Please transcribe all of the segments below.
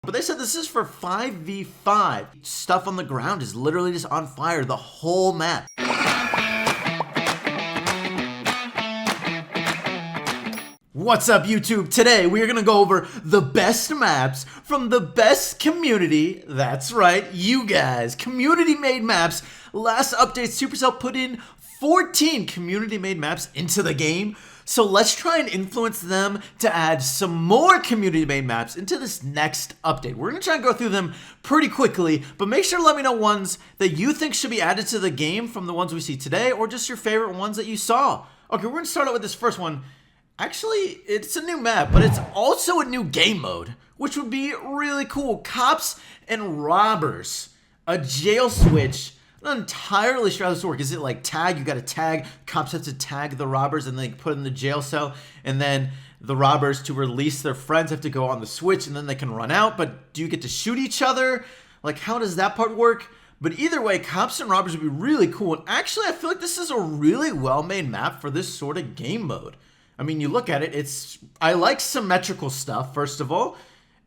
But they said this is for 5v5. Stuff on the ground is literally just on fire, the whole map. What's up, YouTube? Today we are going to go over the best maps from the best community. That's right, you guys. Community-made maps. Last update, Supercell put in 14 community-made maps into the game. So let's try and influence them to add some more community-made maps into this next update. We're going to try and go through them pretty quickly, but make sure to let me know ones that you think should be added to the game from the ones we see today, or just your favorite ones that you saw. Okay, we're going to start out with this first one. Actually, it's a new map, but it's also a new game mode, which would be really cool. Cops and robbers. A jail switch. I'm not entirely sure how this works. Is it like tag? You got to tag. Cops have to tag the robbers and then put in the jail cell. And then the robbers, to release their friends, have to go on the switch and then they can run out. But do you get to shoot each other? Like, how does that part work? But either way, cops and robbers would be really cool. And actually, I feel like this is a really well-made map for this sort of game mode. I mean, you look at it, I like symmetrical stuff, first of all,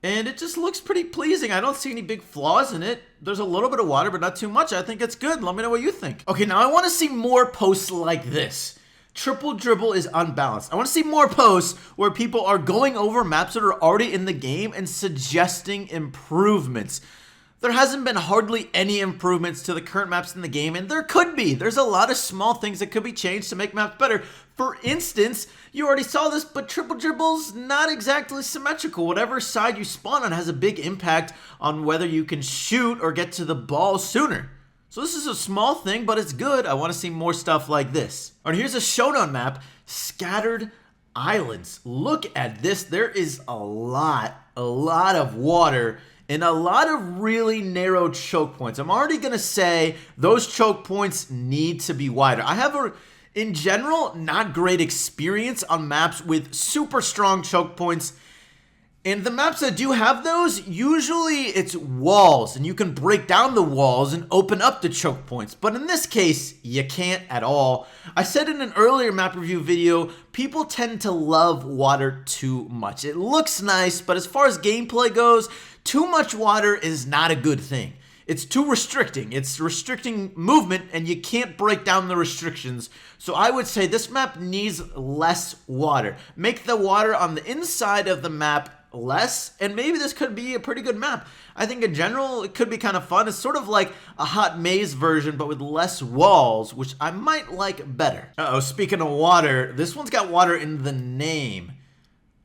and it just looks pretty pleasing. I don't see any big flaws in it. There's a little bit of water, but not too much. I think it's good. Let me know what you think. Okay, now I want to see more posts like this. Triple dribble is unbalanced. I want to see more posts where people are going over maps that are already in the game and suggesting improvements. There hasn't been hardly any improvements to the current maps in the game, and there could be. There's a lot of small things that could be changed to make maps better. For instance, you already saw this, but triple dribble's not exactly symmetrical. Whatever side you spawn on has a big impact on whether you can shoot or get to the ball sooner. So this is a small thing, but it's good. I want to see more stuff like this. All right, here's a showdown map, Scattered Islands. Look at this. There is a lot of water and a lot of really narrow choke points. I'm already going to say those choke points need to be wider. I have in general, not great experience on maps with super strong choke points. And the maps that do have those, usually it's walls, and you can break down the walls and open up the choke points. But in this case, you can't at all. I said in an earlier map review video, people tend to love water too much. It looks nice, but as far as gameplay goes, too much water is not a good thing. It's too restricting. It's restricting movement, and you can't break down the restrictions. So I would say this map needs less water. Make the water on the inside of the map less, and maybe this could be a pretty good map. I think in general, it could be kind of fun. It's sort of like a hot maze version, but with less walls, which I might like better. Uh-oh, speaking of water, this one's got water in the name.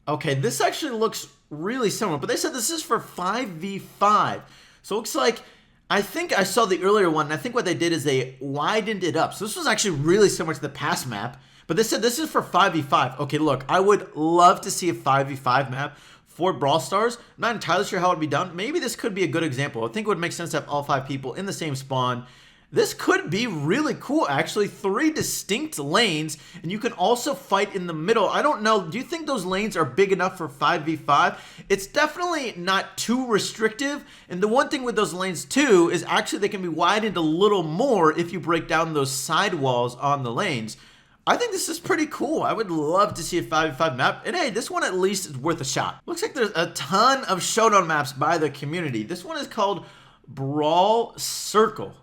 Okay, this actually looks really similar, but they said this is for 5v5. So it looks like, I think I saw the earlier one, and I think what they did is they widened it up. So this was actually really similar to the past map, but they said this is for 5v5. Okay, look, I would love to see a 5v5 map for Brawl Stars. I'm not entirely sure how it would be done. Maybe this could be a good example. I think it would make sense to have all 5 people in the same spawn. This could be really cool, actually. 3 distinct lanes, and you can also fight in the middle. I don't know, do you think those lanes are big enough for 5v5? It's definitely not too restrictive, and the one thing with those lanes too is actually they can be widened a little more if you break down those side walls on the lanes. I think this is pretty cool. I would love to see a 5v5 map, and hey, this one at least is worth a shot. Looks like there's a ton of showdown maps by the community. This one is called Brawl Circle.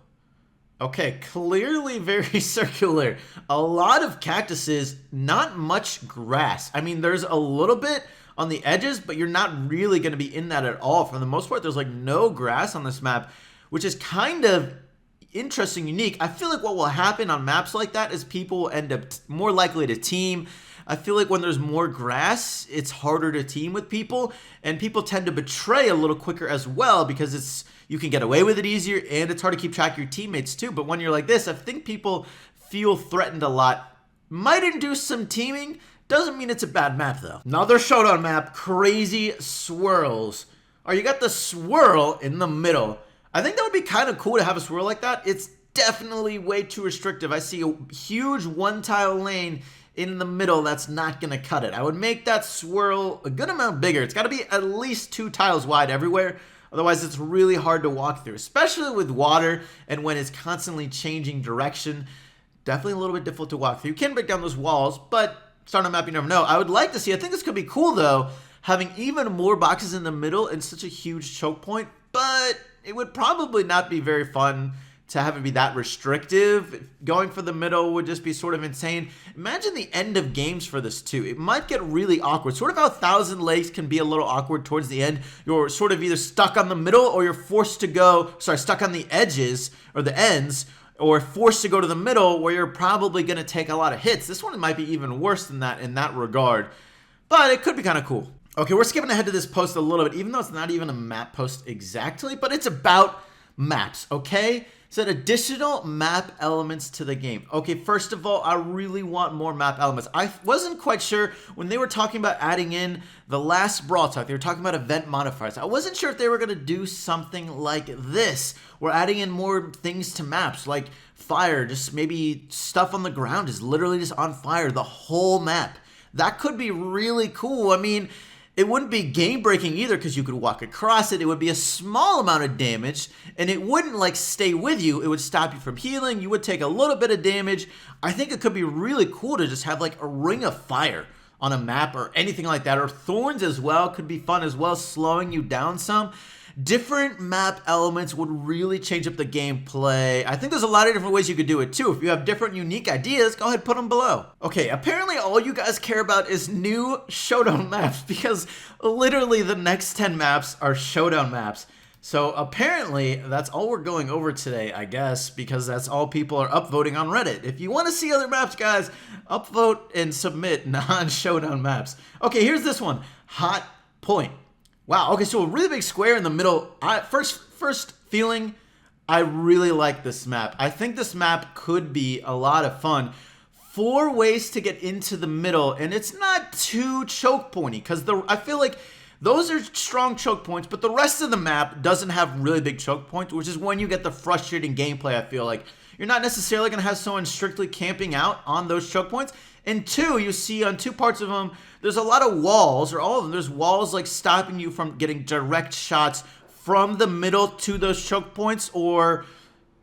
Okay, clearly very circular. A lot of cactuses, not much grass. I mean, there's a little bit on the edges, but you're not really going to be in that at all. For the most part, there's like no grass on this map, which is kind of interesting, unique. I feel like what will happen on maps like that is people will end up more likely to team. I feel like when there's more grass, it's harder to team with people, and people tend to betray a little quicker as well because you can get away with it easier, and it's hard to keep track of your teammates too. But when you're like this, I think people feel threatened a lot. Might induce some teaming. Doesn't mean it's a bad map though. Another showdown map, Crazy Swirls. Oh, you got the swirl in the middle. I think that would be kind of cool to have a swirl like that. It's definitely way too restrictive. I see a huge one-tile lane in the middle that's not going to cut it. I would make that swirl a good amount bigger. It's got to be at least 2 tiles wide everywhere. Otherwise, it's really hard to walk through, especially with water and when it's constantly changing direction. Definitely a little bit difficult to walk through. You can break down those walls, but starting a map, you never know. I would like to see, I think this could be cool though, having even more boxes in the middle and such a huge choke point, but it would probably not be very fun to have it be that restrictive. Going for the middle would just be sort of insane. Imagine the end of games for this too. It might get really awkward. Sort of how Thousand Lakes can be a little awkward towards the end. You're sort of either stuck on the middle or you're forced to go, stuck on the edges or the ends, or forced to go to the middle where you're probably going to take a lot of hits. This one might be even worse than that in that regard, but it could be kind of cool. Okay, we're skipping ahead to this post a little bit, even though it's not even a map post exactly, but it's about maps, okay? Said additional map elements to the game. Okay, first of all, I really want more map elements. I wasn't quite sure when they were talking about adding in the last Brawl Talk. They were talking about event modifiers. I wasn't sure if they were going to do something like this. We're adding in more things to maps, like fire, just maybe stuff on the ground is literally just on fire, the whole map. That could be really cool. I mean, it wouldn't be game breaking either because you could walk across it. It would be a small amount of damage and it wouldn't like stay with you. It would stop you from healing. You would take a little bit of damage. I think it could be really cool to just have like a ring of fire on a map or anything like that. Or thorns as well could be fun as well, slowing you down some. Different map elements would really change up the gameplay. I think there's a lot of different ways you could do it too. If you have different unique ideas, go ahead and put them below. Okay, apparently all you guys care about is new showdown maps because literally the next 10 maps are showdown maps. So apparently that's all we're going over today, I guess, because that's all people are upvoting on Reddit. If you want to see other maps, guys, upvote and submit non-showdown maps. Okay, here's this one, Hot Point. Wow, okay, so a really big square in the middle. First feeling, I really like this map. I think this map could be a lot of fun. 4 ways to get into the middle, and it's not too choke pointy, because I feel like those are strong choke points, but the rest of the map doesn't have really big choke points, which is when you get the frustrating gameplay, I feel like. You're not necessarily going to have someone strictly camping out on those choke points. And 2, you see on 2 parts of them, there's a lot of walls, or all of them, there's walls like stopping you from getting direct shots from the middle to those choke points or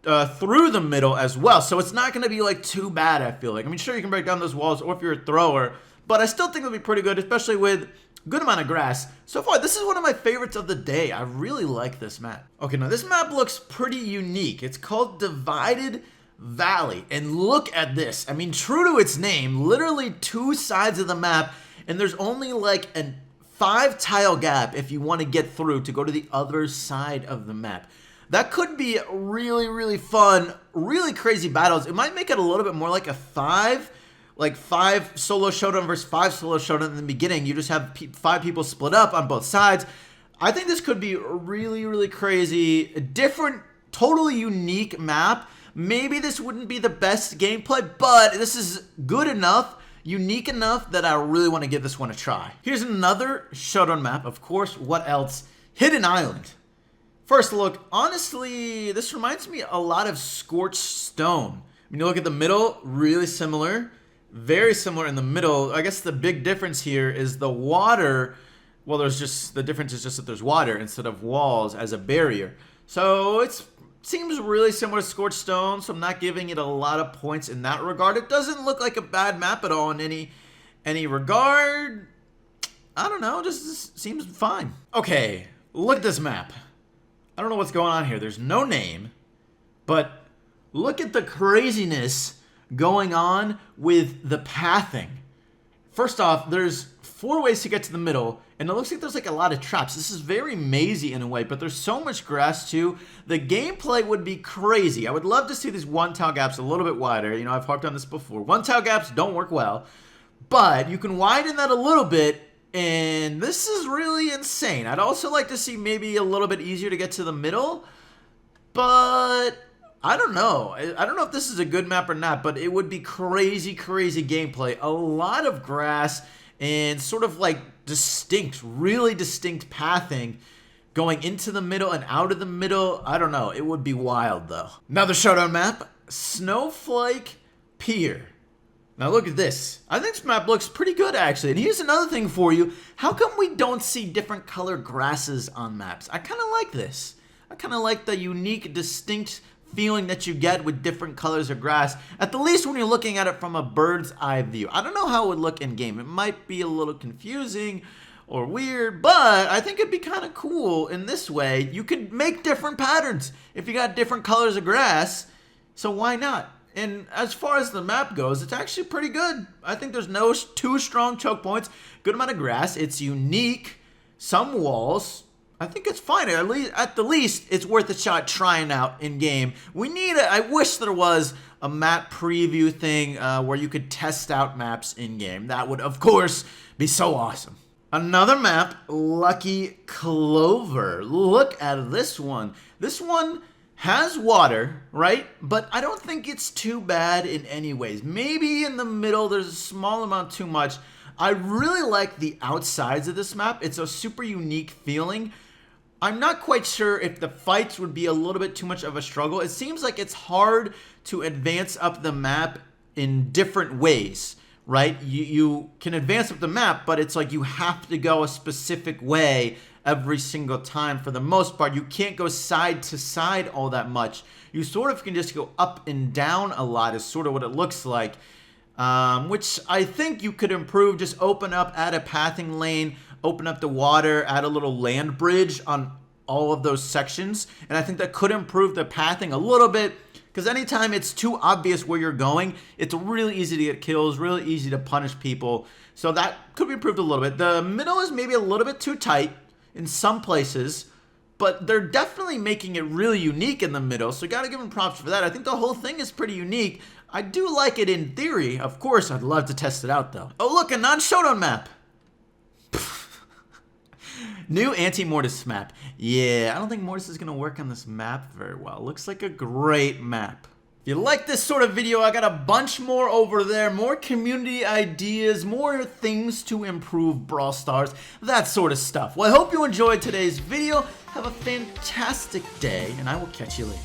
through the middle as well. So it's not going to be like too bad, I feel like. I mean, sure, you can break down those walls or if you're a thrower, but I still think it'll be pretty good, especially with a good amount of grass. So far, this is one of my favorites of the day. I really like this map. Okay, now this map looks pretty unique. It's called Divided Valley, and look at this. I mean, true to its name, literally 2 sides of the map, and there's only like a 5 tile gap if you want to get through to go to the other side of the map. That could be really, really fun, really crazy battles. It might make it a little bit more like a 5 solo showdown versus 5 solo showdown in the beginning. You just have 5 people split up on both sides. I think this could be really, really crazy, a different, totally unique map. Maybe this wouldn't be the best gameplay, but this is good enough, unique enough that I really want to give this one a try. Here's another showdown map, of course. What else? Hidden Island. First look, honestly, this reminds me a lot of Scorched Stone. When you look at the middle, really similar. Very similar in the middle. I guess the big difference here is the water. Well, the difference is just that there's water instead of walls as a barrier. So it seems really similar to Scorched Stone, so I'm not giving it a lot of points in that regard. It doesn't look like a bad map at all in any regard. I don't know, just seems fine. Okay, look at this map. I don't know what's going on here. There's no name, but look at the craziness going on with the pathing. First off, there's 4 ways to get to the middle, and it looks like there's like a lot of traps. This is very mazy in a way, but there's so much grass too. The gameplay would be crazy. I would love to see these 1 tile gaps a little bit wider. You know, I've harped on this before. 1 tile gaps don't work well, but you can widen that a little bit, and this is really insane. I'd also like to see maybe a little bit easier to get to the middle, but I don't know. I don't know if this is a good map or not, but it would be crazy, crazy gameplay. A lot of grass and sort of like distinct, really distinct pathing going into the middle and out of the middle. I don't know. It would be wild, though. Another showdown map, Snowflake Pier. Now look at this. I think this map looks pretty good, actually. And here's another thing for you. How come we don't see different color grasses on maps? I kind of like this. I kind of like the unique, distinct feeling that you get with different colors of grass, at the least when you're looking at it from a bird's eye view. I don't know how it would look in game. It might be a little confusing, or weird, but I think it'd be kind of cool in this way. You could make different patterns if you got different colors of grass, so why not? And as far as the map goes, it's actually pretty good. I think there's no too strong choke points, good amount of grass, it's unique, some walls. I think it's fine. At the least, it's worth a shot trying out in game. I wish there was a map preview thing where you could test out maps in game. That would, of course, be so awesome. Another map, Lucky Clover. Look at this one. This one has water, right? But I don't think it's too bad in any ways. Maybe in the middle, there's a small amount too much. I really like the outsides of this map. It's a super unique feeling. I'm not quite sure if the fights would be a little bit too much of a struggle. It seems like it's hard to advance up the map in different ways, right? You can advance up the map, but it's like you have to go a specific way every single time for the most part. You can't go side to side all that much. You sort of can just go up and down a lot is sort of what it looks like, which I think you could improve. Just open up, add a pathing lane, open up the water, add a little land bridge on all of those sections, and I think that could improve the pathing a little bit, because anytime it's too obvious where you're going, it's really easy to get kills, really easy to punish people, so that could be improved a little bit. The middle is maybe a little bit too tight in some places, but they're definitely making it really unique in the middle, so you gotta give them props for that. I think the whole thing is pretty unique. I do like it in theory. Of course, I'd love to test it out, though. Oh, look, a non-showdown map. New anti-Mortis map. Yeah, I don't think Mortis is going to work on this map very well. Looks like a great map. If you like this sort of video, I got a bunch more over there. More community ideas, more things to improve Brawl Stars, that sort of stuff. Well, I hope you enjoyed today's video. Have a fantastic day, and I will catch you later.